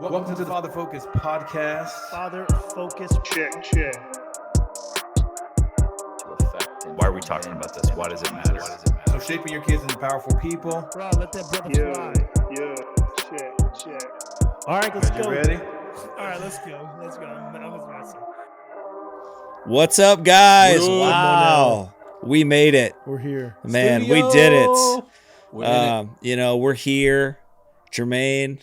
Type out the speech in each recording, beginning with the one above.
Welcome to the Father Focus podcast. Father Focus. Check. Why are we talking about this? Why does it matter? So shaping your kids into powerful people. Bro, let that brother fly. Check. All right, let's You go. ready? All right, let's go. I was messing. What's up, guys? Good. Wow. We made it. We're here. Man, Studio. we did it. We're in it. We're here. Jermaine,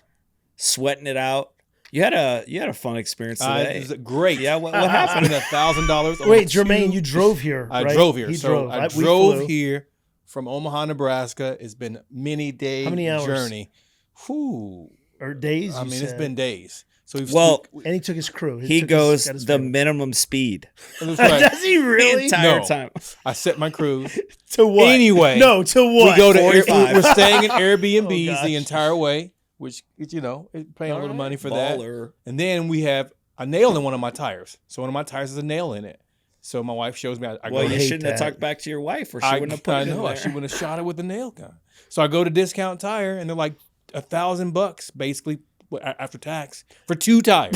sweating it out. You had a fun experience today. It was great. Yeah, what happened? $1,000. Wait, Jermaine, you drove here, I right? drove here. He So drove. I We drove flew. here from Omaha, Nebraska. It's been a many day How many hours? journey. Whew. Or days, I you mean, said. it's been days. So And he took his crew. He goes the minimum speed. That's right. Does he The really? entire No. time. I set my cruise. To what? Anyway. No, to what? We go to 45. we're staying in Oh, Airbnbs gosh. the entire way, which paying a little money for that. Baller. And then we have a nail in one of my tires. So one of my tires has a nail in it. So my wife shows me. I Well, go, you hate shouldn't have that. talked back to your wife, or she I wouldn't have put it in know. there. She wouldn't have shot it with the nail gun. So I go to Discount Tire, and they're like $1,000 basically after tax for two tires.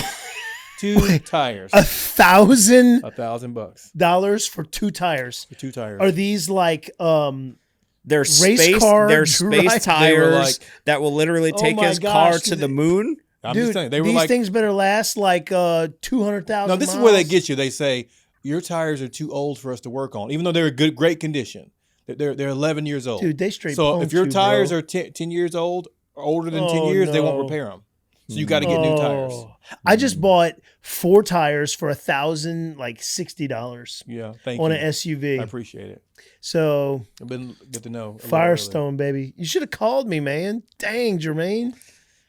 Two tires. $1,000 $1,000 for two tires. for two tires. Are these like They're race space. car They're drive- space They were tires like- that will literally Oh take my his gosh, car dude, to the moon. I'm dude? just saying. They were these like, things better last like 200,000. no, this is where they get you. They say your tires are too old for us to work on, even though they're great condition. They're 11 years old. Dude, they straight. So if your punked you, tires bro. are 10 years old or older than 10 Oh, years, they won't no. repair them. So you got to get new tires. Oh. I just bought 4 tires for $1,060 Yeah, thank on you. an SUV. I appreciate it. So I've been good to know. a little Firestone, baby. You should have called me, man. Dang, Jermaine.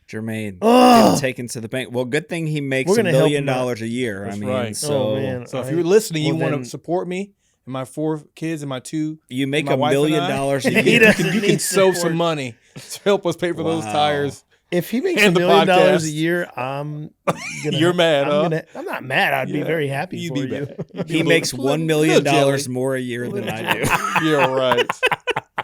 Jermaine, Ugh. getting taken to the bank. Well, good thing he makes We're $1 gonna help million him out. a year. That's I mean, right. so Oh, man. So if All you're listening, you Well, want then- to support me and my 4 kids and my 2. you make My $1 wife and million I- a He year. doesn't You can need sow support. some money to help us pay for those Wow. tires. If he makes And $1 the million podcast. a year, I'm gonna. You're mad, huh? I'm not mad. I'd be Yeah, very happy you'd for be you. bad. He makes $1 million jelly. more a year than I do. You're right.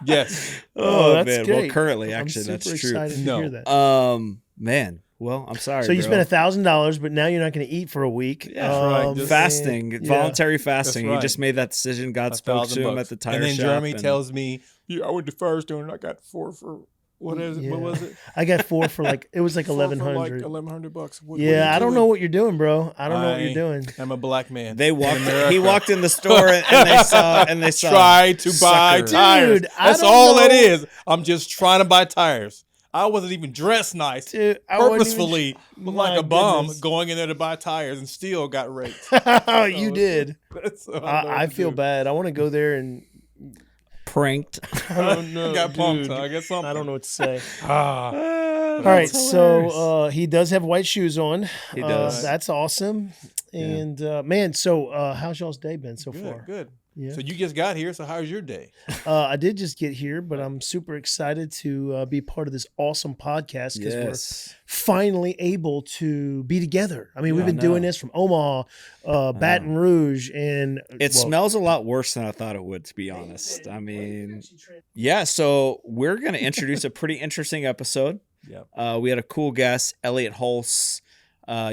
Yes. Oh, that's man. great. Well, currently, actually, I'm that's super true. excited to No. hear that. Man. Well, I'm sorry. So you bro. spent $1,000, but now you're not going to eat for a week. Yeah, that's right. Just- fasting, Yeah. voluntary fasting. That's He just right. made that decision. God spoke to him $1,000. at the tire and then shop. Jeremy and- tells me, "Yeah, I went to Firestone and I got 4 for what is it? Yeah. What was it? I got 4 for it was like 4 for $1,100. Like $1,100. What are Yeah, you I don't doing? know what you're doing, bro. I don't know what I- you're doing. I'm a black man. They in walked. America. He walked in the store and they saw. Try to buy Sucker. tires. Dude, I That's don't all know. it is. I'm just trying to buy tires. I wasn't even dressed nice. Dude, I wasn't even- Purposefully, looked My like a bum goodness. going in there to buy tires and still got raped. Oh, you did. That's all know I what to feel do. bad. I want to go there and pranked. oh no, Got pumped. dude. Huh? I guess something. I don't know what to say. Ah, All right, so he does have white shoes on. He does. That's awesome. And man, so how's y'all's day been so good, far? good. Yeah. So you just got here. So how's your day? I did just get here, but I'm super excited to be part of this awesome podcast because we're Yes. finally able to be together. I mean, we've Yeah, been I doing know. this from Omaha, Baton Rouge, and It smells a lot worse than I thought it would, to be honest. I mean, yeah. So we're gonna introduce a pretty interesting episode. Yep. We had a cool guest, Elliott Hulse.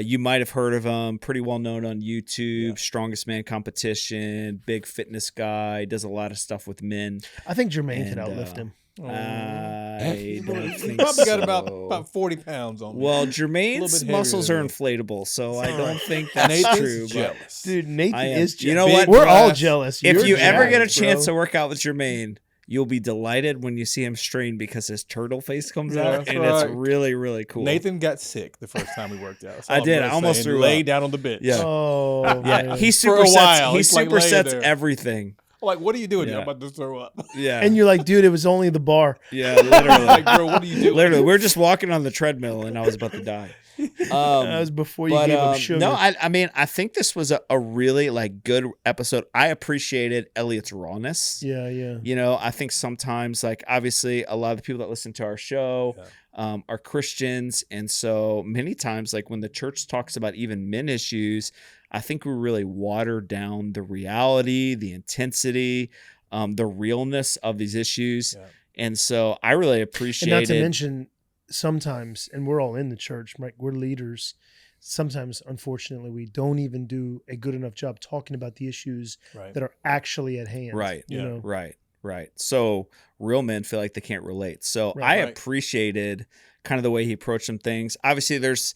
You might have heard of him, pretty well known on YouTube, Yeah. Strongest Man Competition, big fitness guy, does a lot of stuff with men. I think Jermaine could And, outlift him. I don't He think probably got so. about 40 pounds on me. Well, little Jermaine's bit muscles are heavier inflatable, so I all don't right. think that's Nathan's true. But jealous. Dude, Nathan I am. is jealous. You know Big what? We're all glass. jealous. If You're you ever get a jealous, chance bro. to work out with Jermaine, you'll be delighted when you see him strain because his turtle face comes Yeah, out, that's and it's right. really, really cool. Nathan got sick the first time we worked out. That's I all I'm did. gonna I almost say, threw and laid up. down on the bench. Yeah. Oh, Yeah, man. he For a supersets. while, He he's like laying supersets there. everything. Like, what are you doing? Yeah. I'm about to throw up. Yeah, And you're like, dude, it was only the bar. yeah, literally, Like, bro, what are you doing? literally. We're just walking on the treadmill, and I was about to die. That was before you But, gave up sugar. no, I mean, I think this was a really like good episode. I appreciated Elliott's rawness. yeah. You know, I think sometimes, like, obviously, a lot of the people that listen to our show are Christians. And so many times, like, when the church talks about even men issues, I think we really water down the reality, the intensity, the realness of these issues. Yeah. And so I really And appreciated. not to mention, sometimes, and we're all in the church, right? We're leaders. Sometimes, unfortunately, we don't even do a good enough job talking about the issues Right. that are actually at hand. Right. You Yeah. know? Right. So real men feel like they can't relate. So Right. I Right. appreciated kind of the way he approached some things. Obviously, there's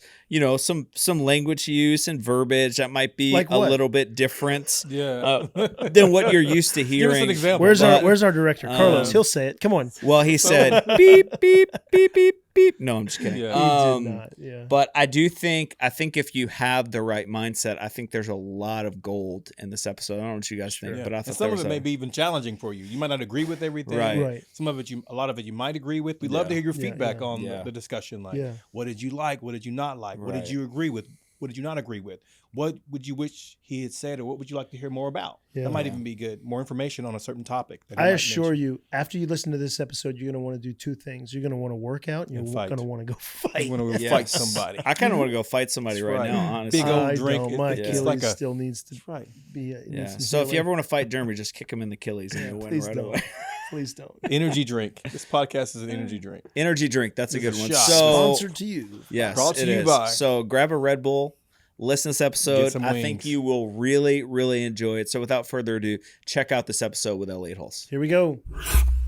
some language use and verbiage that might be Like a what? little bit different Yeah. than what you're used to Give hearing. us an example. Where's but- our director, Carlos? He'll say it. Come on. Well, he said beep beep beep beep beep. No, I'm just kidding. Yeah. He did not. Yeah. But I think if you have the right mindset, I think there's a lot of gold in this episode. I don't know what you guys think, Yeah. but I And thought some there of was it may be even challenging for you. You might not agree with everything. Right. Right. Some of it, a lot of it, you might agree with. We'd love to hear your Yeah, feedback yeah. on Yeah. the discussion. Like, Yeah. what did you like? What did you not like? What Right. did you agree with? What did you not agree with? What would you wish he had said, or what would you like to hear more about? Yeah. That might Yeah. even be good. More information on a certain topic. That he I might assure mention. you, after you listen to this episode, you're going to want to do two things. You're going to want to work out, and And you're fight. going to want to go fight. You want to Yes. fight somebody. I kind of want to go fight somebody That's right, right. now, honestly. Big old I drink. don't. My It's Achilles like a- still needs to That's right. be. Yeah. needs some So if you healing. ever want to fight Jeremy, just kick him in the Achilles and you'll win Please right don't. away. Please don't. Energy drink. This podcast is an energy drink. Energy drink. That's a It's good a one. shot. So Sponsored to you. yes, Brought to it you is. by- So grab a Red Bull. Listen to this episode. some I think wings. you will really, really enjoy it. So without further ado, check out this episode with Elliott Hulse. Here we go.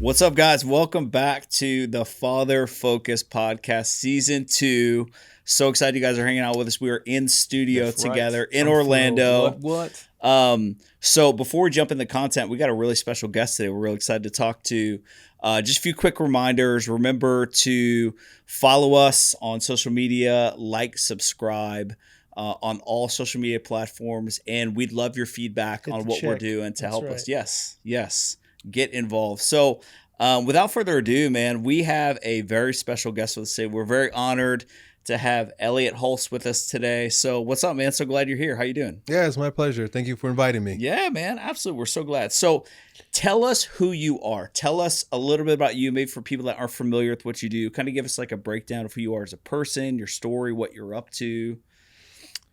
What's up, guys? Welcome back to the Father Focus Podcast, Season 2. So excited you guys are hanging out with us. We are in studio That's right. together in I'm thrilled. Orlando. What? So before we jump into content, we got a really special guest today. We're really excited to talk to. Just a few quick reminders. Remember to follow us on social media, like, subscribe on all social media platforms, and we'd love your feedback Hit on the what we're check. doing to That's help right. us. Yes, get involved. So without further ado, man, we have a very special guest with us today. We're very honored to have Elliott Hulse with us today. So what's up, man? So glad you're here. How you doing? Yeah, it's my pleasure. Thank you for inviting me. Yeah, man, absolutely. We're so glad. So tell us who you are. Tell us a little bit about you, maybe for people that aren't familiar with what you do. Kind of give us like a breakdown of who you are as a person, your story, what you're up to.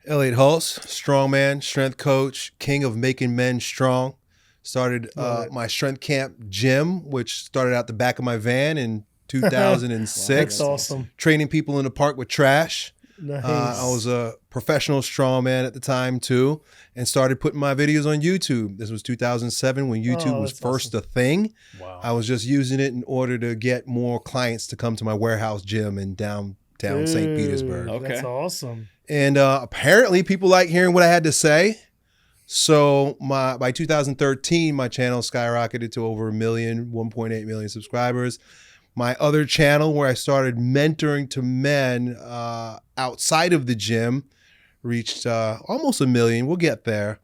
Elliott Hulse, strongman, strength coach, king of making men strong. Started Love it. my strength camp gym, which started out the back of my van in 2006. That's awesome. Training people in the park with trash. Nice. I was a professional strongman at the time too, and started putting my videos on YouTube. This was 2007 when YouTube was that's first a thing. Wow. I was just using it in order to get more clients to come to my warehouse gym in downtown St. Petersburg. Dude, Okay. That's awesome. And apparently people like hearing what I had to say. So by 2013, my channel skyrocketed to over 1.8 million subscribers. My other channel where I started mentoring to men outside of the gym reached almost 1 million. We'll get there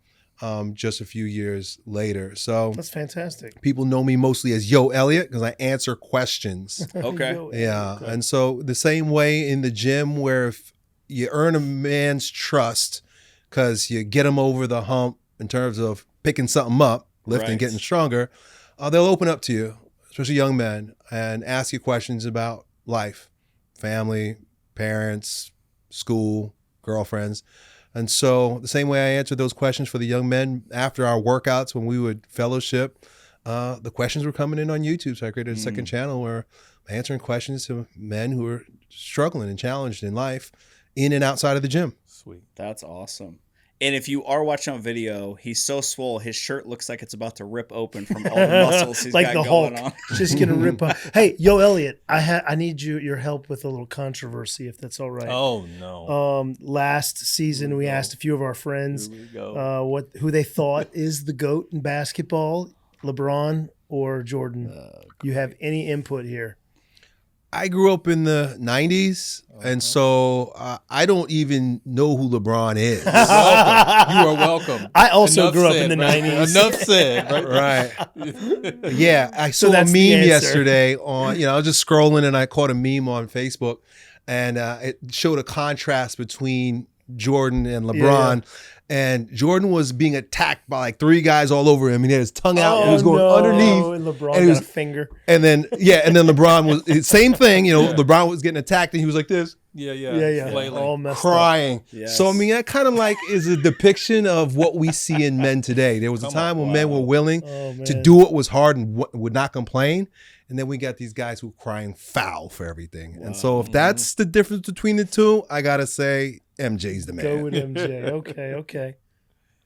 just a few years later. So That's fantastic. people know me mostly as Yo Elliott because I answer questions. Okay. Yo, Yeah. okay. And so the same way in the gym where if you earn a man's trust because you get him over the hump in terms of picking something up, lifting, Right. getting stronger, they'll open up to you, especially young men, and ask you questions about life, family, parents, school, girlfriends. And so the same way I answered those questions for the young men after our workouts when we would fellowship, the questions were coming in on YouTube. So I created a second channel where I'm answering questions to men who are struggling and challenged in life in and outside of the gym. Sweet. That's awesome. And if you are watching on video, he's so swole, his shirt looks like it's about to rip open from all the muscles he's Like got the going Hulk. on. Just gonna rip up. Hey, Yo, Elliott, I need your help with a little controversy, if that's all right. Oh no. Last season we asked a few of our friends Here we go. who they thought is the GOAT in basketball, LeBron or Jordan. You have any input here? I grew up in the 90s, and so I don't even know who LeBron is. You are welcome. I also Enough grew up said, in the right? 90s. Enough said. Right. Right. Yeah, I saw a that's meme the answer. yesterday on, I was just scrolling and I caught a meme on Facebook, and it showed a contrast between Jordan and LeBron. And Jordan was being attacked by like 3 guys all over him. He had his tongue out and he was going underneath. And LeBron and he got was- a finger. And then LeBron was same thing. LeBron was getting attacked and he was like this, Yeah. Flailing. All messed up. crying. Yes. So I mean, that kind of like is a depiction of what we see in men today. There was a Come time on, when men were willing Oh, to man. do what was hard and would not complain. And then we got these guys who are crying foul for everything. And so if that's the difference between the two, I got to say MJ's the man. Go with MJ. Okay.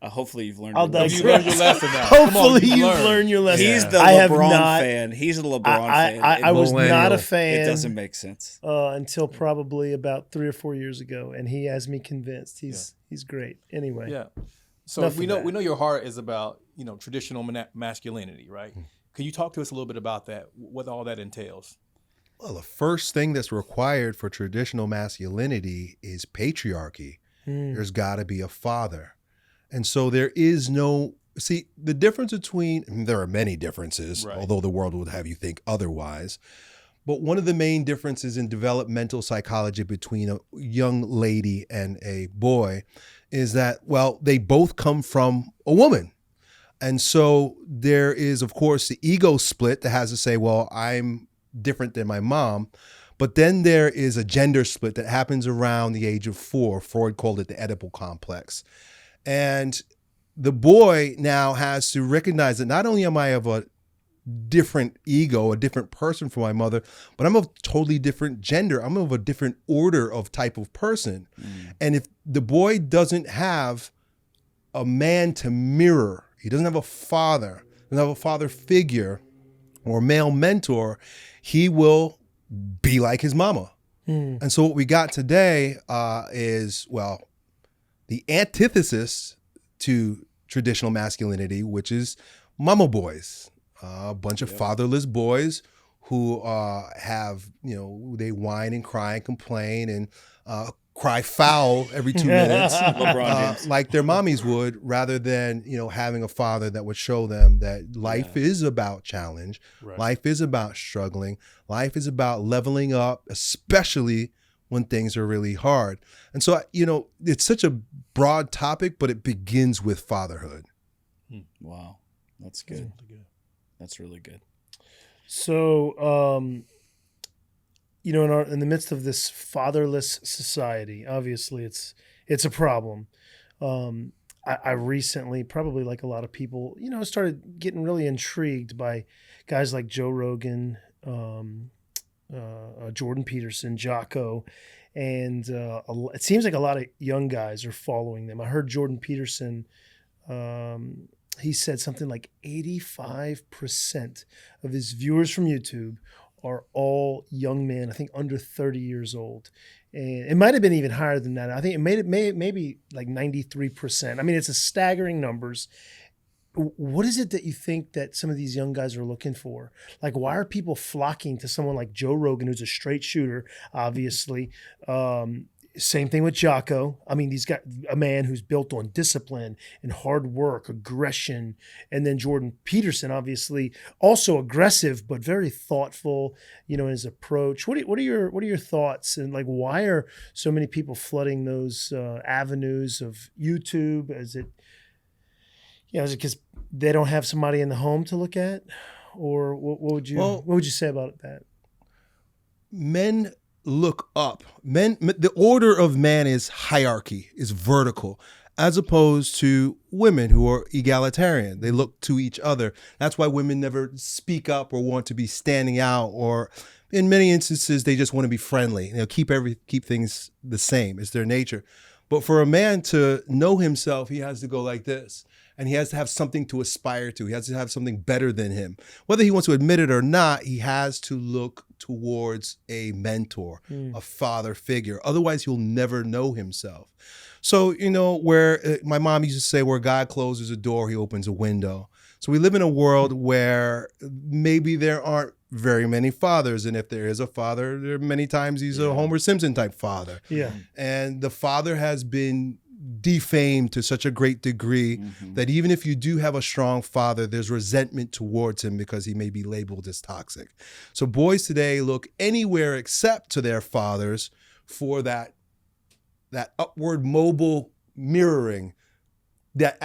Hopefully you've learned. I'll your lesson. You learned your lesson now. Come on, Hopefully you've learned. learned your lesson. He's the I have LeBron not- fan. He's a LeBron fan. I was not a Millennial. fan. It doesn't make sense. Until probably about 3 or 4 years ago, and he has me convinced. He's great. Anyway, Yeah. So Enough we of know that. we know your heart is about traditional masculinity, right? Can you talk to us a little bit about that? What all that entails? Well, the first thing that's required for traditional masculinity is patriarchy. There's got to be a father. And so there is no, see, the difference between, there are many differences, Right. although the world would have you think otherwise. But one of the main differences in developmental psychology between a young lady and a boy is that, well, they both come from a woman. And so there is, of course, the ego split that has to say, well, I'm different than my mom. But then there is a gender split that happens around the age of 4. Freud called it the Oedipal complex. And the boy now has to recognize that not only am I of a different ego, a different person from my mother, but I'm of totally different gender. I'm of a different order of type of person. And if the boy doesn't have a man to mirror, he doesn't have a father, doesn't have a father figure or male mentor, he will be like his mama. And so what we got today is, well, the antithesis to traditional masculinity, which is mama boys, a bunch of fatherless boys who have, they whine and cry and complain and cry foul every 2 minutes, LeBron James. like their mommies would, rather than, having a father that would show them that life is about challenge. Right. Life is about struggling. Life is about leveling up, especially when things are really hard. And so, it's such a broad topic, but it begins with fatherhood. Wow, that's good. That's really good. So, in the midst of this fatherless society, obviously it's a problem. I recently, probably like a lot of people, started getting really intrigued by guys like Joe Rogan, Jordan Peterson, Jocko, and it seems like a lot of young guys are following them. I heard Jordan Peterson, he said something like 85% of his viewers from YouTube are all young men, I think under 30 years old. And it might have been even higher than that. I think it maybe like 93%. I mean, it's a staggering numbers. What is it that you think that some of these young guys are looking for? Like, why are people flocking to someone like Joe Rogan, who's a straight shooter, obviously? Same thing with Jocko. I mean, he's got a man who's built on discipline and hard work, aggression. And then Jordan Peterson, obviously, also aggressive, but very thoughtful, in his approach. What are your thoughts? And like, why are so many people flooding those avenues of YouTube? Is it because they don't have somebody in the home to look at? Or what would you say about that? Men look up. The order of man is hierarchy, is vertical, as opposed to women who are egalitarian. They look to each other. That's why women never speak up or want to be standing out, or in many instances, they just want to be friendly. Keep things the same. It's their nature. But for a man to know himself, he has to go like this. And he has to have something to aspire to. He has to have something better than him. Whether he wants to admit it or not, he has to look towards a mentor, a father figure. Otherwise, he'll never know himself. So, where my mom used to say, where God closes a door, he opens a window. So we live in a world where maybe there aren't very many fathers. And if there is a father, there are many times he's a Homer Simpson type father. Yeah. And the father has been defamed to such a great degree that even if you do have a strong father, there's resentment towards him because he may be labeled as toxic. So boys today look anywhere except to their fathers for that upward mobile mirroring, that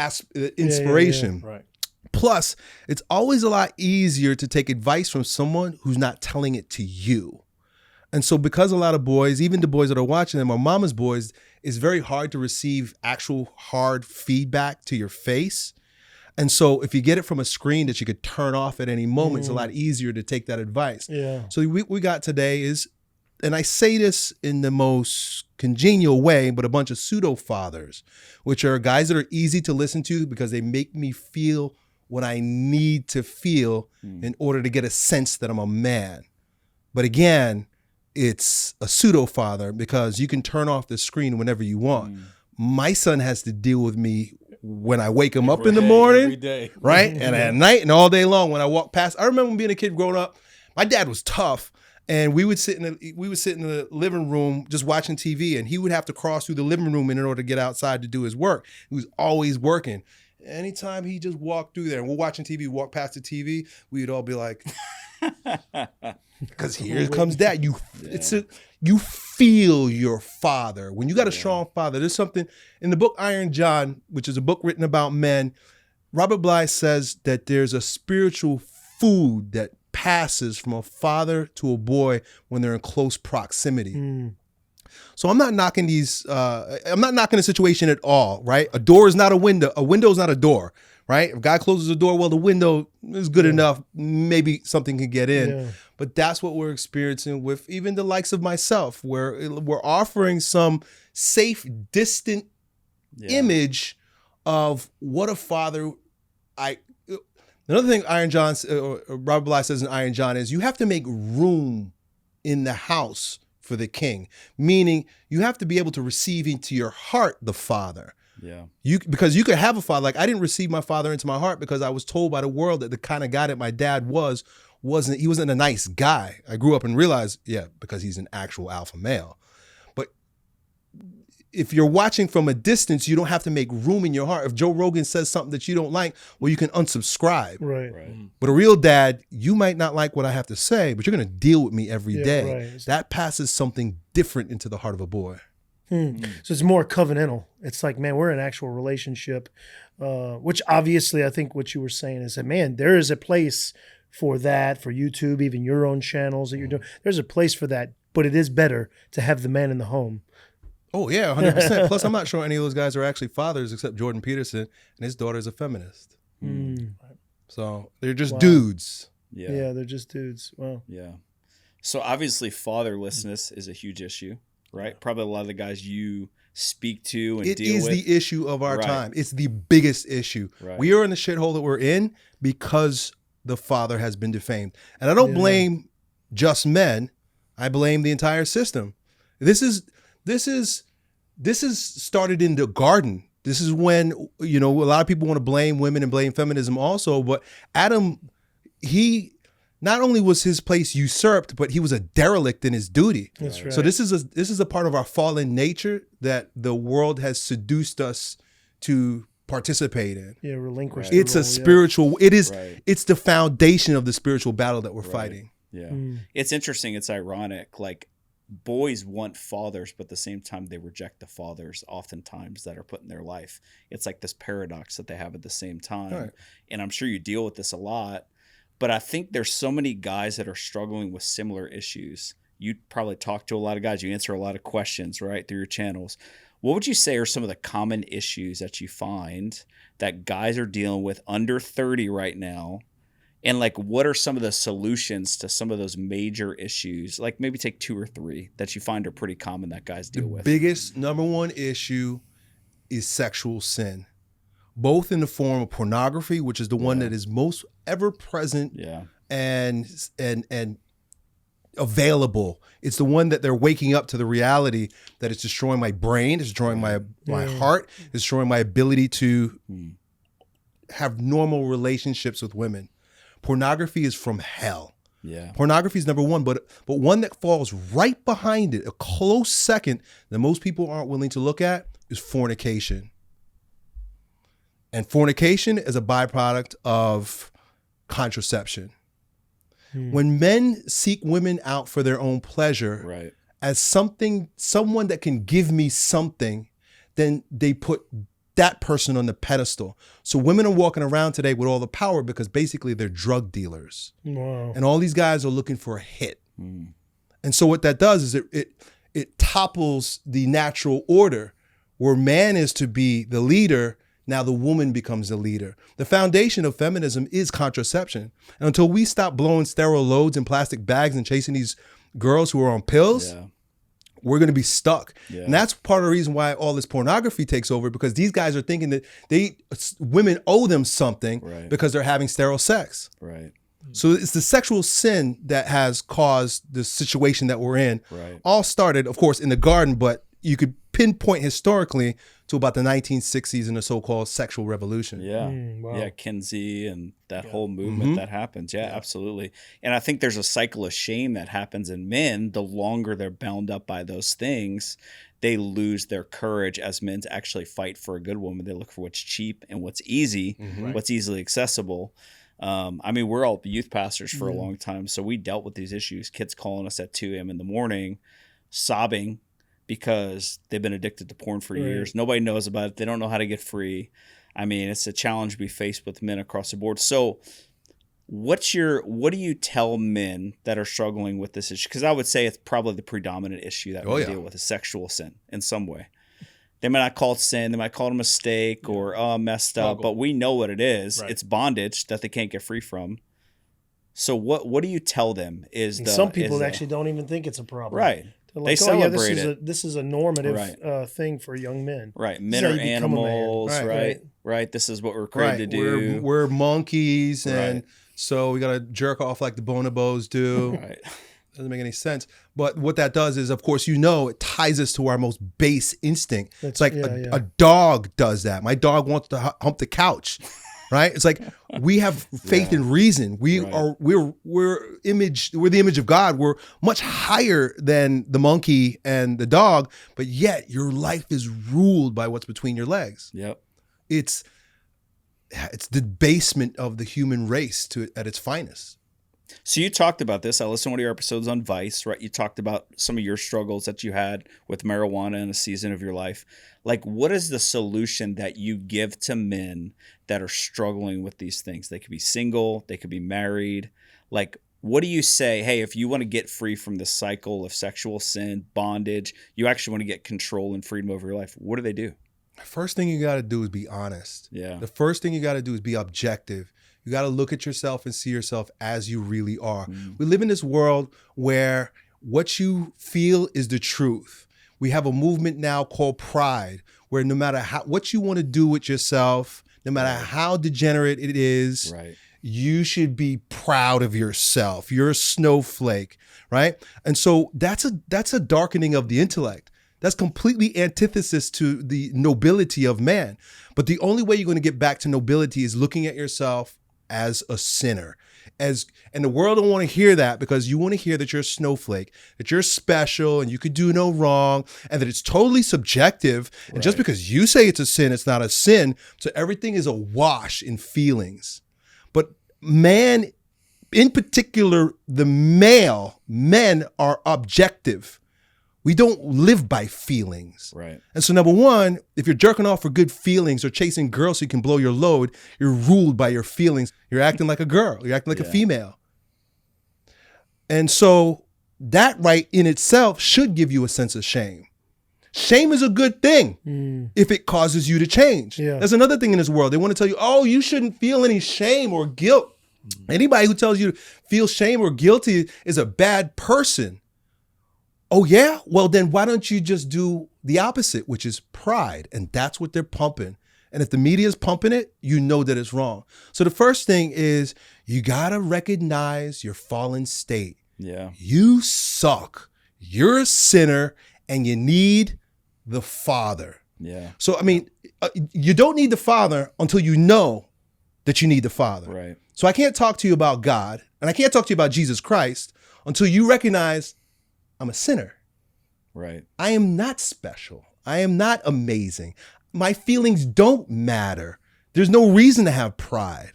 inspiration. Right. Plus, it's always a lot easier to take advice from someone who's not telling it to you. And so because a lot of boys, even the boys that are watching them are mama's boys, it's very hard to receive actual hard feedback to your face. And so if you get it from a screen that you could turn off at any moment, it's a lot easier to take that advice. Yeah. So we got today is, and I say this in the most congenial way, but a bunch of pseudo fathers, which are guys that are easy to listen to because they make me feel what I need to feel in order to get a sense that I'm a man. But again, it's a pseudo father because you can turn off the screen whenever you want. My son has to deal with me when I wake him up in the morning, every day. right? And at night and all day long when I walk past. I remember being a kid growing up, my dad was tough. And we would sit in the living room just watching TV, and he would have to cross through the living room in order to get outside to do his work. He was always working. Anytime he just walked through there and we're watching TV, walk past the TV, we'd all be like, because here comes dad. You feel your father. When you got a strong father, there's something in the book Iron John, which is a book written about men. Robert Bly says that there's a spiritual food that passes from a father to a boy when they're in close proximity. So I'm not knocking I'm not knocking the situation at all, right? A door is not a window. A window is not a door, right? If a guy closes a door, well, the window is good enough. Maybe something can get in. Yeah. But that's what we're experiencing with even the likes of myself, where we're offering some safe, distant image of what a father Another thing Robert Bly says in Iron John is you have to make room in the house for the king, meaning you have to be able to receive into your heart the father. Yeah. Because you could have a father. Like I didn't receive my father into my heart because I was told by the world that the kind of guy that my dad wasn't a nice guy. I grew up and realized, because he's an actual alpha male. But if you're watching from a distance, you don't have to make room in your heart. If Joe Rogan says something that you don't like, well, you can unsubscribe. Right. But a real dad, you might not like what I have to say, but you're going to deal with me every day. Right. That passes something different into the heart of a boy. So it's more covenantal. It's like, man, we're in an actual relationship, which obviously I think what you were saying is that, man, there is a place for that, for YouTube, even your own channels that you're doing. There's a place for that, but it is better to have the man in the home. Oh, yeah, 100%. Plus, I'm not sure any of those guys are actually fathers except Jordan Peterson, and his daughter's a feminist. So they're just dudes. Yeah, they're just dudes. Wow. Yeah. So obviously fatherlessness is a huge issue, right? Probably a lot of the guys you speak to and deal with. It is the issue of our time. It's the biggest issue. Right. We are in the shithole that we're in because the father has been defamed. And I don't blame just men. I blame the entire system. This is started in the garden. This is when, a lot of people want to blame women and blame feminism also, but Adam, he not only was his place usurped, but he was a derelict in his duty. That's right. So this is a part of our fallen nature that the world has seduced us to participate in. Yeah, relinquish. It's a spiritual, it's the foundation of the spiritual battle that we're fighting. Yeah. It's interesting. It's ironic. Like, boys want fathers, but at the same time they reject the fathers oftentimes that are put in their life. It's like this paradox that they have at the same time. Right. And I'm sure you deal with this a lot, but I think there's so many guys that are struggling with similar issues. You probably talk to a lot of guys. You answer a lot of questions, right, through your channels. What would you say are some of the common issues that you find that guys are dealing with under 30 right now? And like, what are some of the solutions to some of those major issues? Like maybe take 2 or 3 that you find are pretty common that guys deal with. Biggest number one issue is sexual sin, both in the form of pornography, which is the one that is most ever present and available. It's the one that they're waking up to the reality that it's destroying my brain, it's destroying my heart, it's destroying my ability to have normal relationships with women. Pornography is from hell. Yeah. Pornography is number one, but one that falls right behind it, a close second that most people aren't willing to look at, is fornication. And fornication is a byproduct of contraception. When men seek women out for their own pleasure, as someone that can give me something, then they put that person on the pedestal. So women are walking around today with all the power because basically they're drug dealers. Wow. And all these guys are looking for a hit. And so what that does is it topples the natural order where man is to be the leader. Now the woman becomes the leader. The foundation of feminism is contraception. And until we stop blowing sterile loads in plastic bags and chasing these girls who are on pills, we're going to be stuck. Yeah. And that's part of the reason why all this pornography takes over, because these guys are thinking that women owe them something because they're having sterile sex. Right. So it's the sexual sin that has caused the situation that we're in. Right. All started, of course, in the garden, but you could pinpoint historically to about the 1960s and the so-called sexual revolution. Yeah. Wow. Yeah. Kinsey and that whole movement that happens. Yeah, absolutely. And I think there's a cycle of shame that happens in men. The longer they're bound up by those things, they lose their courage as men to actually fight for a good woman. They look for what's cheap and what's easy, what's easily accessible. I mean, we're all youth pastors for a long time, so we dealt with these issues. Kids calling us at 2 a.m. in the morning, sobbing because they've been addicted to porn for years. Nobody knows about it. They don't know how to get free. I mean, it's a challenge we face with men across the board. So what do you tell men that are struggling with this issue? Because I would say it's probably the predominant issue that we deal with is sexual sin in some way. They might not call it sin. They might call it a mistake or messed up, but we know what it is. Right. It's bondage that they can't get free from. So what do you tell them? Some people actually don't even think it's a problem. Right. They're like, they celebrate this is a normative thing for young men. Right. Men are animals. Right. This is what we're created to do. We're monkeys, and so we got to jerk off like the bonobos do. Right. Doesn't make any sense. But what that does is, of course, it ties us to our most base instinct. It's like a dog does that. My dog wants to hump the couch, right? It's like we have faith in reason. We're the image of God. We're much higher than the monkey and the dog, but yet your life is ruled by what's between your legs. Yep. It's the basement of the human race at its finest. So you talked about this. I listened to one of your episodes on Vice, right? You talked about some of your struggles that you had with marijuana in a season of your life. Like, what is the solution that you give to men that are struggling with these things? They could be single, they could be married. Like, what do you say? Hey, if you want to get free from this cycle of sexual sin, bondage, you actually want to get control and freedom over your life, what do they do? First thing you got to do is be honest. Yeah. The first thing you got to do is be objective. You got to look at yourself and see yourself as you really are. We live in this world where what you feel is the truth. We have a movement now called pride, where no matter what you want to do with yourself, no matter how degenerate it is, you should be proud of yourself. You're a snowflake, right? And so that's a darkening of the intellect. That's completely antithesis to the nobility of man. But the only way you're going to get back to nobility is looking at yourself as a sinner. And the world don't want to hear that, because you want to hear that you're a snowflake, that you're special and you could do no wrong, and that it's totally subjective. And just because you say it's a sin, it's not a sin. So everything is a wash in feelings. But man, in particular, men are objective. We don't live by feelings. Right. And so number one, if you're jerking off for good feelings or chasing girls so you can blow your load, you're ruled by your feelings. You're acting like a girl. You're acting like a female. And so that right in itself should give you a sense of shame. Shame is a good thing if it causes you to change. Yeah. There's another thing in this world. They want to tell you, oh, you shouldn't feel any shame or guilt. Anybody who tells you to feel shame or guilty is a bad person. Oh, yeah? Well, then why don't you just do the opposite, which is pride? And that's what they're pumping. And if the media is pumping it, you know that it's wrong. So the first thing is you got to recognize your fallen state. Yeah. You suck. You're a sinner and you need the Father. Yeah. So, I mean, you don't need the Father until you know that you need the Father. Right. So I can't talk to you about God and I can't talk to you about Jesus Christ until you recognize I'm a sinner. Right. I am not special. I am not amazing. My feelings don't matter. There's no reason to have pride.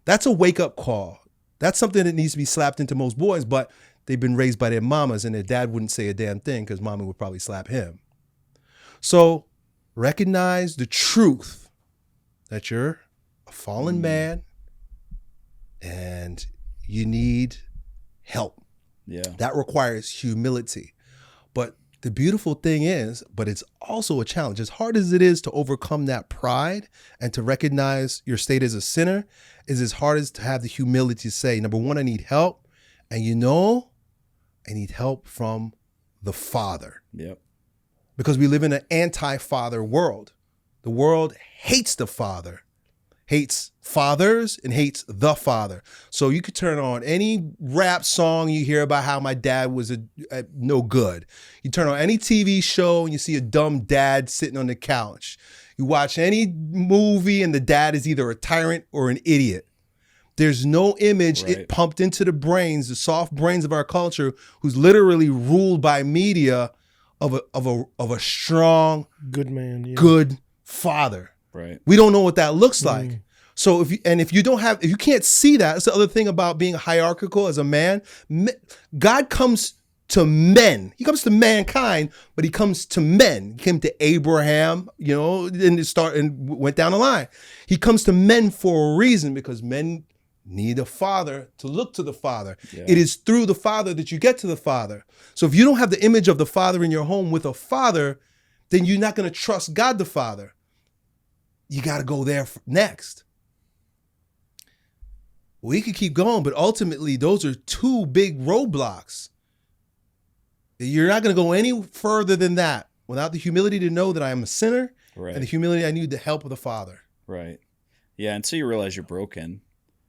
That's a wake-up call. That's something that needs to be slapped into most boys, but they've been raised by their mamas and their dad wouldn't say a damn thing because mama would probably slap him. So recognize the truth that you're a fallen man and you need help. Yeah. That requires humility. But The beautiful thing is, but it's also a challenge. As hard as it is to overcome that pride and to recognize your state as a sinner, is as hard as to have the humility to say, number one, I need help. And I need help from the Father. Yep. Because we live in an anti-father world. The world hates the Father, hates fathers, and hates the Father. So you could turn on any rap song, you hear about how my dad was no good. You turn on any TV show and you see a dumb dad sitting on the couch. You watch any movie and the dad is either a tyrant or an idiot. There's no image it pumped into the brains, the soft brains of our culture, who's literally ruled by media of a strong, Good man. Yeah. good father. Right. We don't know what that looks like. So if you can't see that, that's the other thing about being hierarchical as a man. God comes to men. He comes to mankind, but he comes to men. He came to Abraham, and went down the line. He comes to men for a reason, because men need a father to look to the Father. Yeah. It is through the Father that you get to the Father. So if you don't have the image of the Father in your home with a father, then you're not going to trust God the Father. You got to go there next. We could keep going, but ultimately those are two big roadblocks. You're not going to go any further than that without the humility to know that I am a sinner, and the humility I need the help of the Father. Right. Yeah, until you realize you're broken,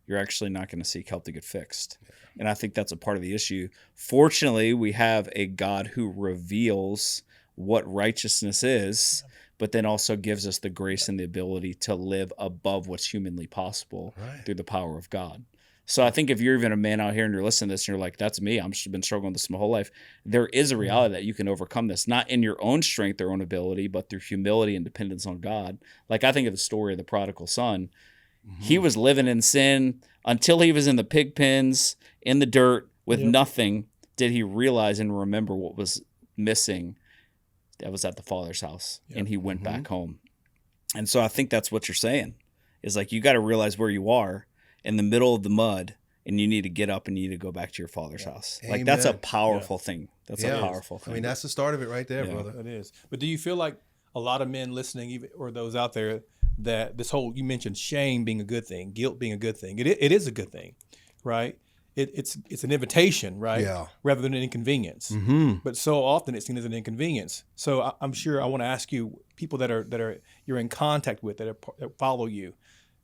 you're actually not going to seek help to get fixed. And I think that's a part of the issue. Fortunately, we have a God who reveals what righteousness is, but then also gives us the grace and the ability to live above what's humanly possible through the power of God. So I think if you're even a man out here and you're listening to this and you're like, that's me, I've been struggling with this my whole life, there is a reality that you can overcome this, not in your own strength or own ability, but through humility and dependence on God. Like I think of the story of the prodigal son. He was living in sin until he was in the pig pens, in the dirt, with nothing, did he realize and remember what was missing. That was at the Father's house, and he went back home. And so I think that's what you're saying, is like you got to realize where you are in the middle of the mud, and you need to get up and you need to go back to your Father's house. Amen. Like that's a powerful thing. That's a powerful thing. I mean, that's the start of it right there, brother. It is. But do you feel like a lot of men listening, even or those out there, that this whole, you mentioned shame being a good thing, guilt being a good thing. It is a good thing, right? It's an invitation, right? Yeah. Rather than an inconvenience. Mm-hmm. But so often it's seen as an inconvenience. So I'm sure I want to ask you, people that are you're in contact with, that follow you,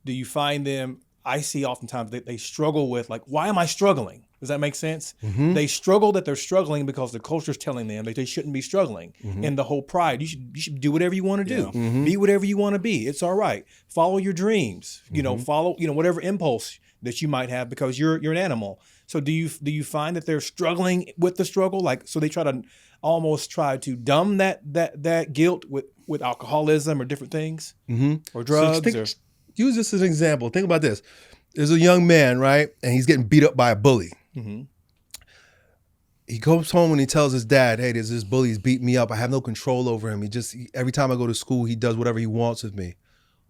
do you find them? I see oftentimes they struggle with, like, why am I struggling? Does that make sense? Mm-hmm. They struggle that they're struggling because the culture's telling them that they shouldn't be struggling. And the whole pride, you should do whatever you want to do. Be whatever you want to be. It's all right. Follow your dreams. Follow whatever impulse that you might have, because you're an animal. So do you find that they're struggling with the struggle? Like, so they try to dumb that guilt with alcoholism or different things, or drugs, use this as an example. Think about this. There's a young man, right? And he's getting beat up by a bully. He goes home and he tells his dad, hey, there's this bully, he's beating me up. I have no control over him. Every time I go to school, he does whatever he wants with me.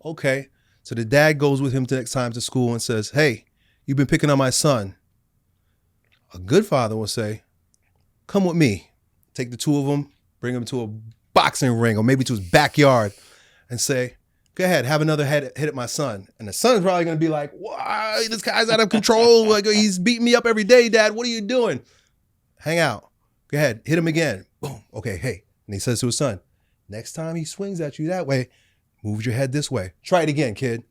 Okay. So the dad goes with him the next time to school and says, hey, you've been picking on my son. A good father will say, come with me. Take the two of them, bring them to a boxing ring or maybe to his backyard and say, go ahead, have another hit at my son. And the son's probably going to be like, why? This guy's out of control. Like, he's beating me up every day, Dad. What are you doing? Hang out. Go ahead, hit him again. Boom. Okay, hey. And he says to his son, next time he swings at you that way, move your head this way. Try it again, kid.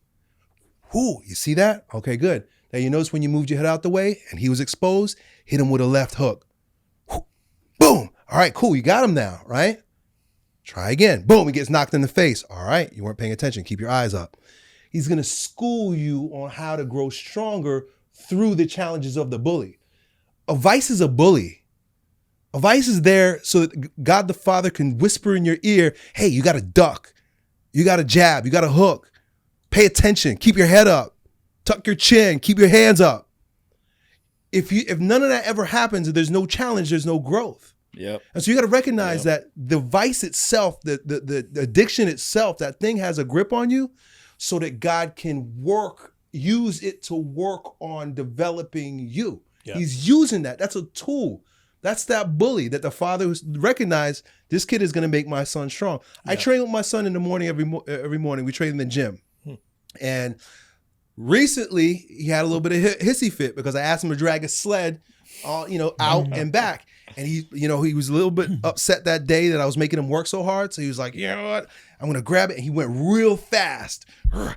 Ooh, you see that? Okay, good. Now you notice when you moved your head out the way and he was exposed, hit him with a left hook. Boom. All right, cool. You got him now, right? Try again. Boom, he gets knocked in the face. All right, you weren't paying attention. Keep your eyes up. He's going to school you on how to grow stronger through the challenges of the bully. A vice is a bully. A vice is there so that God the Father can whisper in your ear, hey, you got to duck. You got to jab. You got to hook. Pay attention. Keep your head up. Tuck your chin. Keep your hands up. If none of that ever happens, there's no challenge, there's no growth. Yep. And so you got to recognize that the vice itself, the addiction itself, that thing has a grip on you so that God can use it to work on developing you. Yeah. He's using that. That's a tool. That's that bully that the father who's recognized this kid is going to make my son strong. I train with my son in the morning every morning. We train in the gym. And recently he had a little bit of hissy fit because I asked him to drag his sled, out and back. And he was a little bit upset that day that I was making him work so hard. So he was like, you know what? I'm going to grab it. And he went real fast. And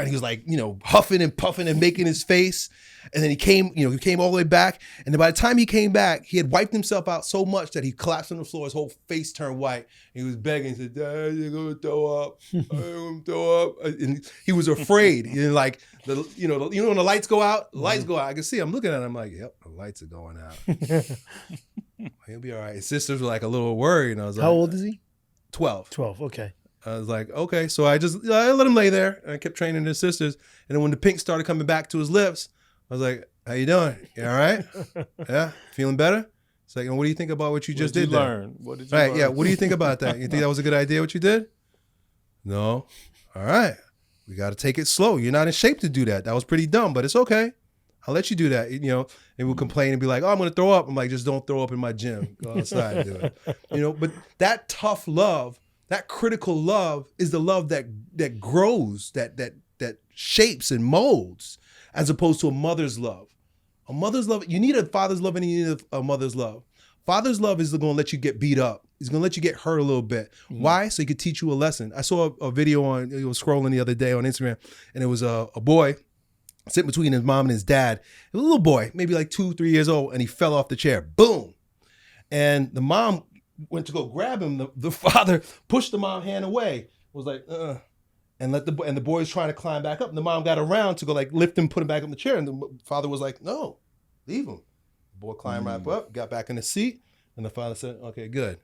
he was like, huffing and puffing and making his face. And then he came all the way back. And then by the time he came back, he had wiped himself out so much that he collapsed on the floor. His whole face turned white. And he was begging. He said, Dad, you're going to throw up. I'm going to throw up. And he was afraid. And like, when the lights go out, I can see him looking at him. I'm like, yep, the lights are going out. He'll be all right. His sisters were like a little worried. And I was like, how old is he? 12. 12. Okay. I was like, okay. So I let him lay there and I kept training his sisters. And then when the pink started coming back to his lips, I was like, how you doing? You all right? Yeah? Feeling better? It's like, and what do you think about what you just did there? What did you learn? Right, yeah. What do you think about that? You think that was a good idea what you did? No. All right. We got to take it slow. You're not in shape to do that. That was pretty dumb, but it's okay. I'll let you do that. And we'll complain and be like, oh, I'm going to throw up. I'm like, just don't throw up in my gym. Go outside and do it. But that tough love, that critical love is the love that grows, that shapes and molds, as opposed to a mother's love. A mother's love, you need a father's love and you need a mother's love. Father's love is going to let you get beat up. He's going to let you get hurt a little bit. Why? So he could teach you a lesson. I saw a video I was scrolling the other day on Instagram, and it was a boy sitting between his mom and his dad. A little boy, maybe like 2-3 years old, and he fell off the chair. Boom. And the mom went to go grab him. The father pushed the mom's hand away. Was like, and the boy was trying to climb back up. And the mom got around to go like lift him, put him back in the chair. And the father was like, no, leave him. The boy climbed right up, got back in the seat. And the father said, okay, good.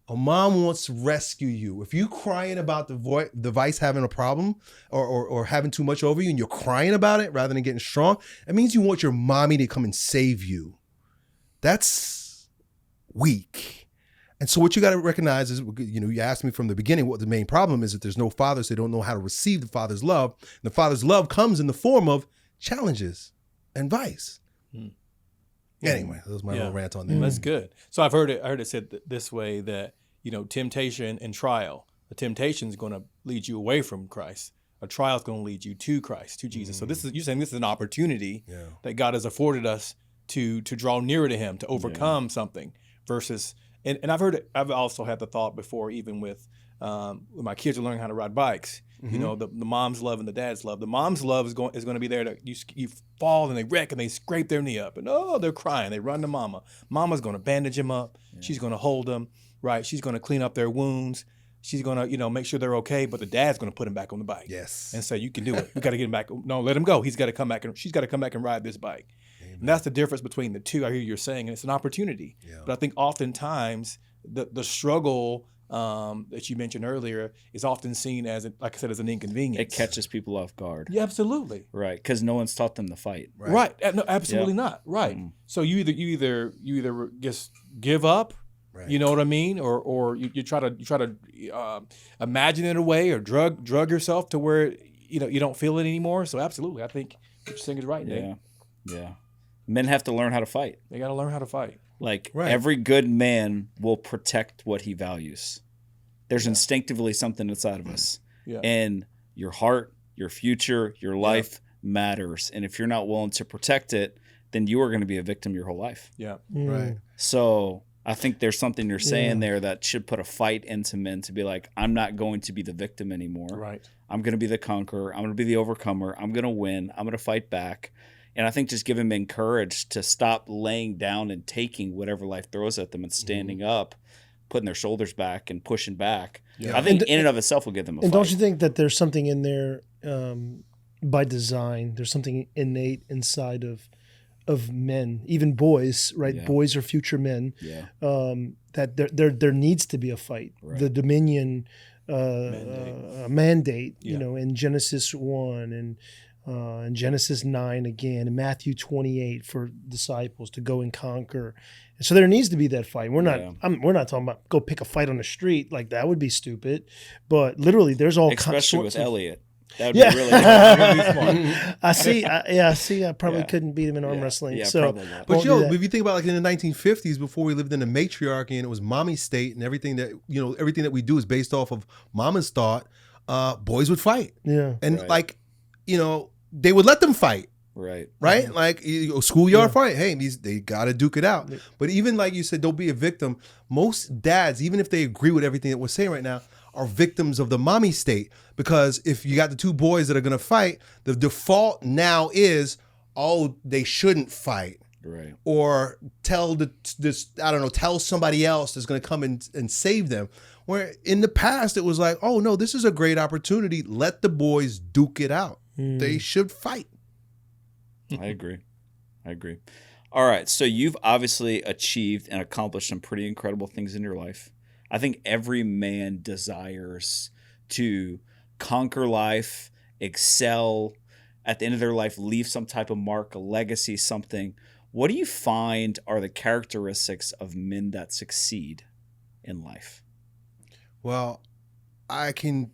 A mom wants to rescue you. If you're crying about the device having a problem or having too much over you and you're crying about it rather than getting strong, it means you want your mommy to come and save you. That's weak. And so what you got to recognize is, you asked me from the beginning what the main problem is, that there's no fathers. They don't know how to receive the father's love. And the father's love comes in the form of challenges and advice. Anyway, that was my little rant on that. That's good. So I heard it said this way, that, temptation and trial. The temptation is going to lead you away from Christ. A trial is going to lead you to Christ, to Jesus. So you're saying this is an opportunity that God has afforded us to draw nearer to him, to overcome something versus... And I've also had the thought before, even with my kids are learning how to ride bikes, the mom's love and the dad's love. The mom's love is going to be there to you fall and they wreck and they scrape their knee up and they're crying. They run to mama. Mama's going to bandage them up. Yeah. She's going to hold them, right? She's going to clean up their wounds. She's going to, make sure they're okay. But the dad's going to put him back on the bike. Yes. And say, you can do it. We got to get him back. No, let him go. He's got to come back and she's got to come back and ride this bike. And that's the difference between the two. I hear you're saying, and it's an opportunity. Yeah. But I think oftentimes the struggle that you mentioned earlier is often seen as, like I said, as an inconvenience. It catches people off guard. Yeah, absolutely. Right, because no one's taught them to fight. Right. No, absolutely not. Right. So you either just give up. Right. You know what I mean, or you try to imagine it away, or drug yourself to where you don't feel it anymore. So absolutely, I think what you're saying is right, Dave. Yeah. Men have to learn how to fight. They got to learn how to fight. Like every good man will protect what he values. There's instinctively something inside of us. Yeah. And your heart, your future, your life matters. And if you're not willing to protect it, then you are going to be a victim your whole life. Yeah. Right. So I think there's something you're saying there that should put a fight into men to be like, I'm not going to be the victim anymore. Right. I'm going to be the conqueror. I'm going to be the overcomer. I'm going to win. I'm going to fight back. And I think just giving men courage to stop laying down and taking whatever life throws at them and standing up, putting their shoulders back and pushing back. Yeah. I think in and of itself will give them a fight. And don't you think that there's something in there by design? There's something innate inside of men, even boys, right? Yeah. Boys are future men. Yeah. That there needs to be a fight. Right. The dominion mandate, in Genesis 1 and in Genesis 9 again, in Matthew 28 for disciples to go and conquer. And so there needs to be that fight. We're not talking about go pick a fight on the street, like that would be stupid. But literally, there's all especially with Elliott. That would Yeah. be really smart. I see. I probably Yeah. couldn't beat him in arm Yeah. wrestling. Yeah, so probably not. But won't do yo, that. if you think about like in the 1950s, before we lived in a matriarchy and it was mommy state and everything that everything that we do is based off of mama's thought, boys would fight, Yeah. and Right. like they would let them fight. Right. Right, like schoolyard Yeah. fight. Hey, they gotta duke it out. But even like you said, don't be a victim. Most dads, even if they agree with everything that we're saying right now, are victims of the mommy state. Because if you got the two boys that are gonna fight, the default now is, oh, they shouldn't fight, Right. or tell tell somebody else that's gonna come and save them. Where in the past it was like, oh no, this is a great opportunity. Let the boys duke it out. They should fight. I agree. All right. So you've obviously achieved and accomplished some pretty incredible things in your life. I think every man desires to conquer life, excel, at the end of their life, leave some type of mark, a legacy, something. What do you find are the characteristics of men that succeed in life? Well, I can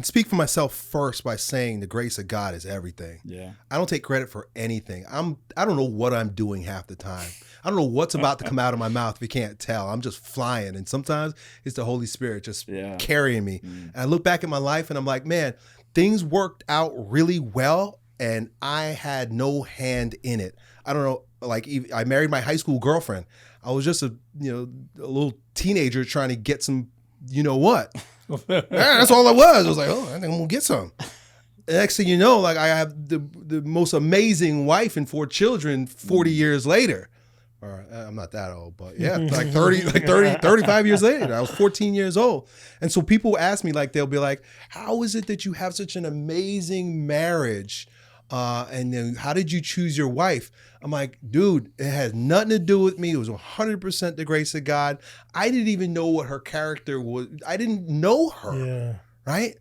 speak for myself first by saying the grace of God is everything. Yeah. I don't take credit for anything. I don't know what I'm doing half the time. I don't know what's about to come out of my mouth if you can't tell. I'm just flying. And sometimes it's the Holy Spirit just carrying me. And I look back at my life and I'm like, man, things worked out really well and I had no hand in it. I don't know, like I married my high school girlfriend. I was just a little teenager trying to get some, what? Yeah, that's all I was. I was like, oh, I think I'm gonna get some. And next thing you know, like I have the most amazing wife and 4 children 40 years later. Or I'm not that old, but yeah, like 35 years later. I was 14 years old. And so people ask me, like, they'll be like, how is it that you have such an amazing marriage? And then how did you choose your wife? I'm like, dude, it has nothing to do with me. It was 100% the grace of God. I didn't even know what her character was. I didn't know her, Yeah. right?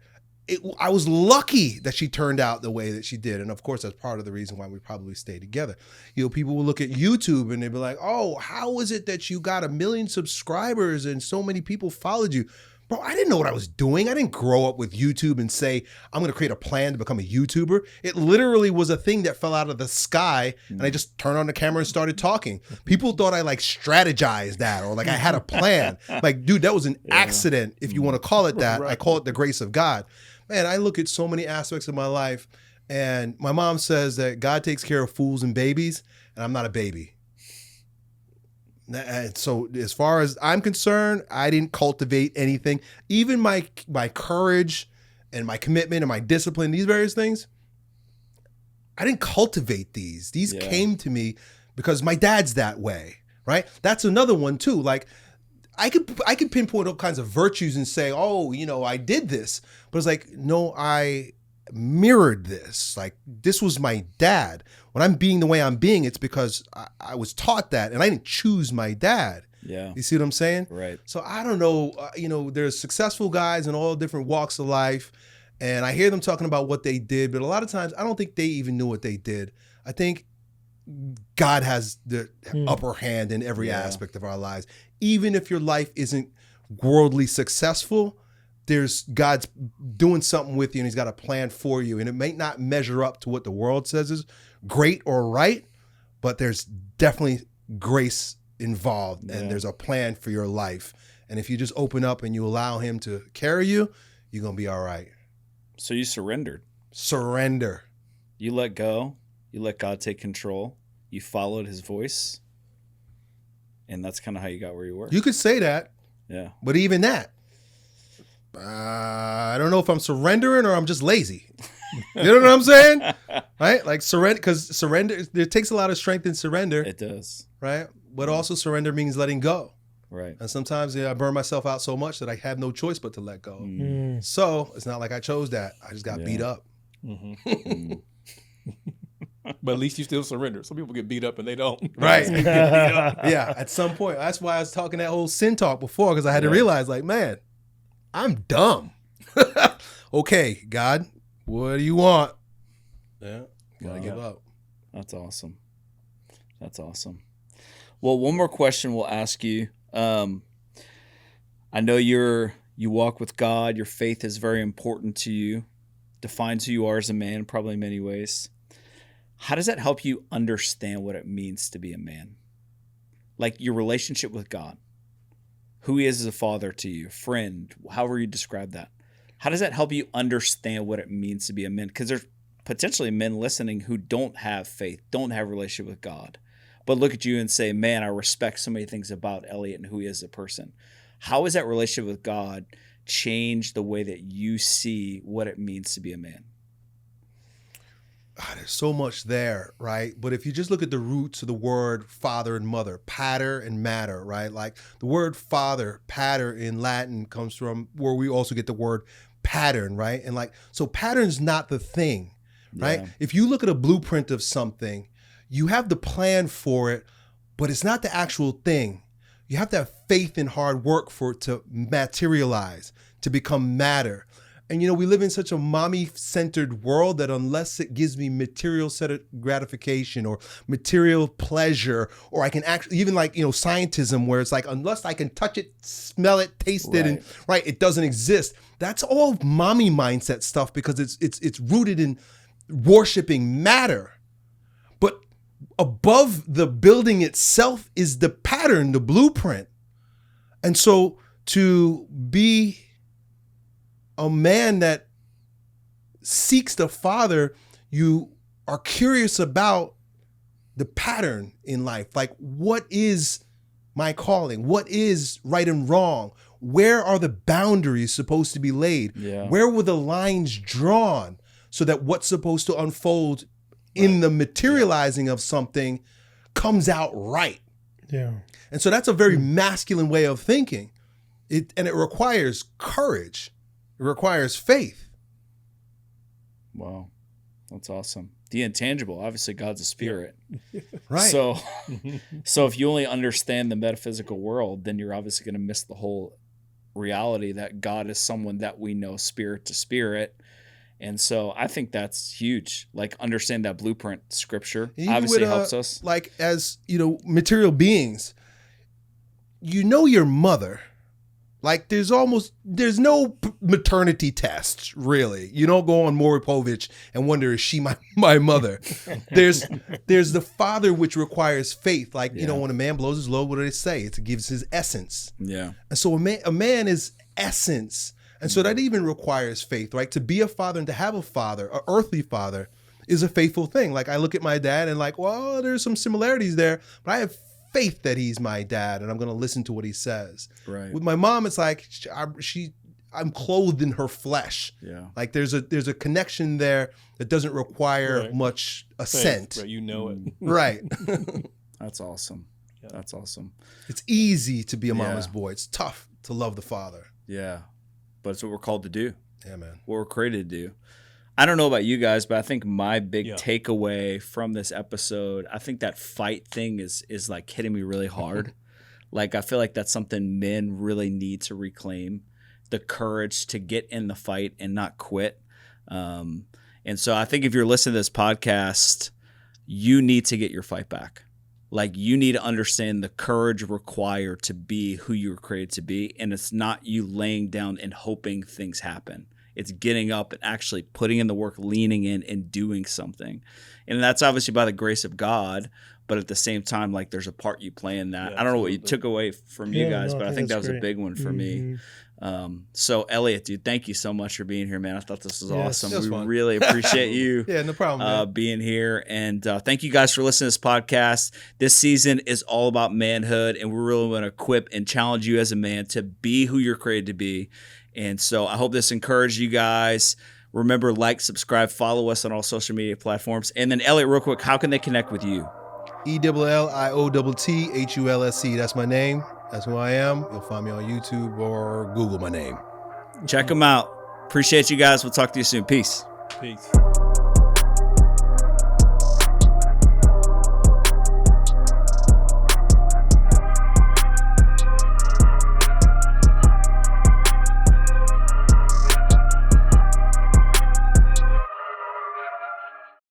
I was lucky that she turned out the way that she did. And of course, that's part of the reason why we probably stay together. People will look at YouTube and they'll be like, oh, how is it that you got 1 million subscribers and so many people followed you? Bro, I didn't know what I was doing. I didn't grow up with YouTube and say, I'm going to create a plan to become a YouTuber. It literally was a thing that fell out of the sky and I just turned on the camera and started talking. People thought I like strategized that or like I had a plan. Like, dude, that was an accident, if you want to call it that. I call it the grace of God. Man, I look at so many aspects of my life and my mom says that God takes care of fools and babies and I'm not a baby. And so as far as I'm concerned, I didn't cultivate anything. Even my courage and my commitment and my discipline, these various things, I didn't cultivate these. These came to me because my dad's that way, right? That's another one too. Like I could pinpoint all kinds of virtues and say, oh, I did this. But it's like, no, I mirrored this. Like this was my dad. When I'm being the way I'm being, it's because I was taught that and I didn't choose my dad. Yeah. You see what I'm saying? Right. So I don't know, there's successful guys in all different walks of life and I hear them talking about what they did, but a lot of times I don't think they even knew what they did. I think God has the upper hand in every aspect of our lives. Even if your life isn't worldly successful, there's God's doing something with you and he's got a plan for you. And it may not measure up to what the world says is great or right, but there's definitely grace involved and there's a plan for your life. And if you just open up and you allow him to carry you, you're going to be all right. So you surrendered. Surrender. You let go. You let God take control. You followed his voice. And that's kind of how you got where you were. You could say that. Yeah. But even that, I don't know if I'm surrendering or I'm just lazy. You know what I'm saying? Right? Like surrender, because surrender, it takes a lot of strength in surrender. It does. Right? But also surrender means letting go. Right. And sometimes I burn myself out so much that I have no choice but to let go. So it's not like I chose that. I just got beat up. But at least you still surrender. Some people get beat up and they don't. Right. Yeah. At some point. That's why I was talking that whole sin talk before, because I had to realize, like, man, I'm dumb. Okay, God, what do you want? Yeah. Gotta give up. That's awesome. That's awesome. Well, one more question we'll ask you. I know you walk with God. Your faith is very important to you. defines who you are as a man, probably in many ways. How does that help you understand what it means to be a man? Like your relationship with God, who he is as a father to you, friend, however you describe that. How does that help you understand what it means to be a man? Because there's potentially men listening who don't have faith, don't have a relationship with God, but look at you and say, man, I respect so many things about Elliott and who he is as a person. How has that relationship with God changed the way that you see what it means to be a man? There's so much there, right? But if you just look at the roots of the word father and mother, pater and matter, right? Like the word father, pater in Latin comes from where we also get the word pattern, right? And like, so pattern's not the thing, right? Yeah. If you look at a blueprint of something, you have the plan for it, but it's not the actual thing. You have to have faith and hard work for it to materialize, to become matter. And, you know, we live in such a mommy-centered world that unless it gives me material set of gratification or material pleasure, or I can actually, even like, you know, scientism, where it's like, unless I can touch it, smell it, taste it, and right, it doesn't exist. That's all mommy mindset stuff because it's rooted in worshiping matter. But above the building itself is the pattern, the blueprint. And so to be a man that seeks the Father, you are curious about the pattern in life. Like, what is my calling? What is right and wrong? Where are the boundaries supposed to be laid? Yeah. Where were the lines drawn so that what's supposed to unfold in the materializing of something comes out right? Yeah. And so that's a very masculine way of thinking. It requires courage. It requires faith. Wow. That's awesome. The intangible, obviously God's a spirit. Right. So if you only understand the metaphysical world, then you're obviously going to miss the whole reality that God is someone that we know spirit to spirit. And so I think that's huge. Like, understand that blueprint. Scripture Even obviously with, helps us. Like, as, you know, material beings, you know your mother. Like, there's no maternity tests, really. You don't go on Maury Povich and wonder, is she my mother? There's the father, which requires faith. Like, you know, when a man blows his load, what do they say? It gives his essence. Yeah. And so a man is essence. And so that even requires faith, right? To be a father and to have a father, an earthly father, is a faithful thing. Like, I look at my dad and like, well, there's some similarities there, but I have faith that he's my dad and I'm going to listen to what he says. Right. With my mom, it's like I'm clothed in her flesh. Yeah. Like there's a connection there that doesn't require much assent. Right, you know it. Right. That's awesome. Yeah. That's awesome. It's easy to be a mama's boy. It's tough to love the father. Yeah. But it's what we're called to do. Yeah, man. What we're created to do. I don't know about you guys, but I think my big Yeah. takeaway from this episode, I think that fight thing is like hitting me really hard. Like, I feel like that's something men really need to reclaim, the courage to get in the fight and not quit. And so I think if you're listening to this podcast, you need to get your fight back. Like, you need to understand the courage required to be who you were created to be. And it's not you laying down and hoping things happen. It's getting up and actually putting in the work, leaning in and doing something. And that's obviously by the grace of God. But at the same time, like, there's a part you play in that. Yeah, I don't know what you absolutely. took away from you guys, but I think that was that's a great. big one for me. So Elliott, dude, thank you so much for being here, man. I thought this was Yes. awesome. That was We fun. really appreciate you. Yeah, no problem, man. Being here. And thank you guys for listening to this podcast. This season is all about manhood, and we're really going to equip and challenge you as a man to be who you're created to be. And so I hope this encouraged you guys. Remember, like, subscribe, follow us on all social media platforms. And then, Elliott, real quick, how can they connect with you? ELLIOTTHULSE. That's my name. That's who I am. You'll find me on YouTube or Google my name. Check them out. Appreciate you guys. We'll talk to you soon. Peace. Peace.